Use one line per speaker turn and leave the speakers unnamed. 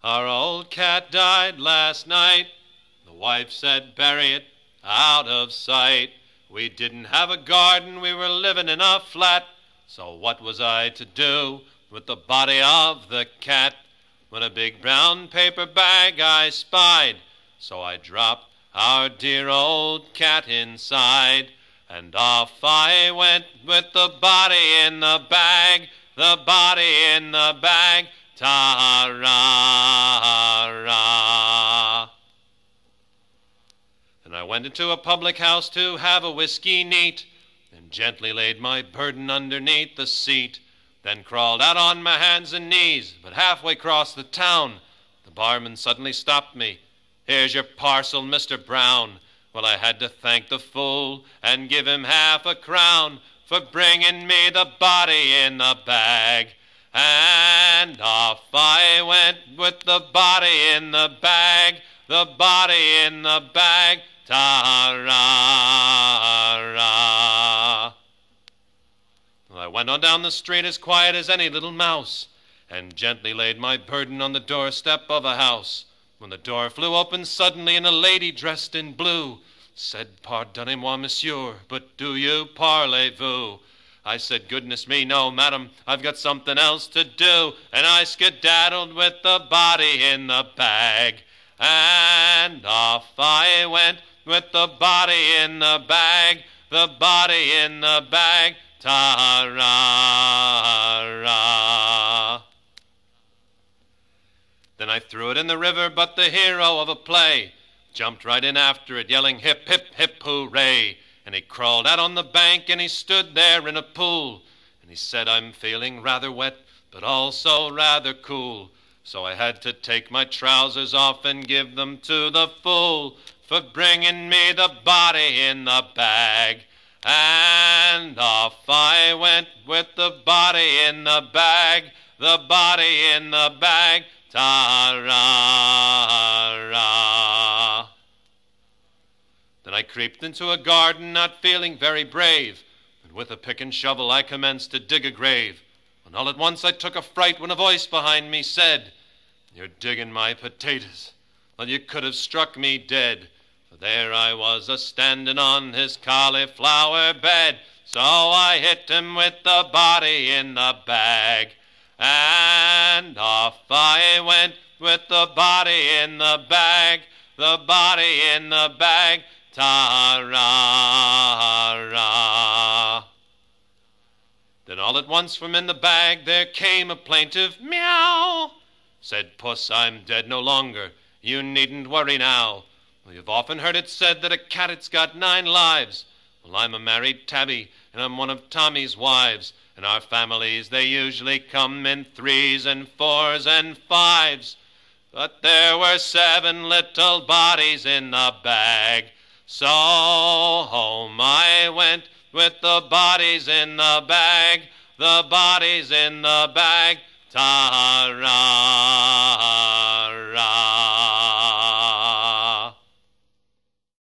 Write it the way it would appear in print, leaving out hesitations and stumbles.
Our old cat died last night. The wife said, bury it out of sight. We didn't have a garden, we were living in a flat. So what was I to do with the body of the cat? When a big brown paper bag I spied, so I dropped our dear old cat inside. And off I went with the body in the bag, the body in the bag, ta-ra-ra. Then I went into a public house to have a whiskey neat, and gently laid my burden underneath the seat. Then crawled out on my hands and knees, but halfway across the town, the barman suddenly stopped me. Here's your parcel, Mr. Brown. Well, I had to thank the fool and give him half a crown for bringing me the body in the bag. And off I went with the body in the bag, the body in the bag, ta-ra-ra. Well, I went on down the street as quiet as any little mouse, and gently laid my burden on the doorstep of a house, when the door flew open suddenly and a lady dressed in blue said, pardonnez-moi, monsieur, but do you parlez-vous? I said, goodness me, no, madam, I've got something else to do, and I skedaddled with the body in the bag. And off I went with the body in the bag, the body in the bag, ta-ra-ra. Then I threw it in the river, but the hero of a play jumped right in after it, yelling, hip, hip, hip, hooray. And he crawled out on the bank, and he stood there in a pool. And he said, I'm feeling rather wet, but also rather cool. So I had to take my trousers off and give them to the fool for bringing me the body in the bag. And off I went with the body in the bag, the body in the bag, ta-ra-ra. Then I creeped into a garden, not feeling very brave, and with a pick and shovel I commenced to dig a grave. And all at once I took a fright when a voice behind me said, you're digging my potatoes. Well, you could have struck me dead. For there I was a-standing on his cauliflower bed. So I hit him with the body in the bag. And off I went with the body in the bag, the body in the bag, ta-ra-ra. Then all at once from in the bag there came a plaintive meow. Said Puss, I'm dead no longer, you needn't worry now. Well, you've often heard it said that a cat it's got 9 lives. Well, I'm a married tabby, and I'm one of Tommy's wives. And our families, they usually come in 3s and 4s and 5s. But there were 7 little bodies in the bag. So home I went with the bodies in the bag, the bodies in the bag, ta-ra-ra.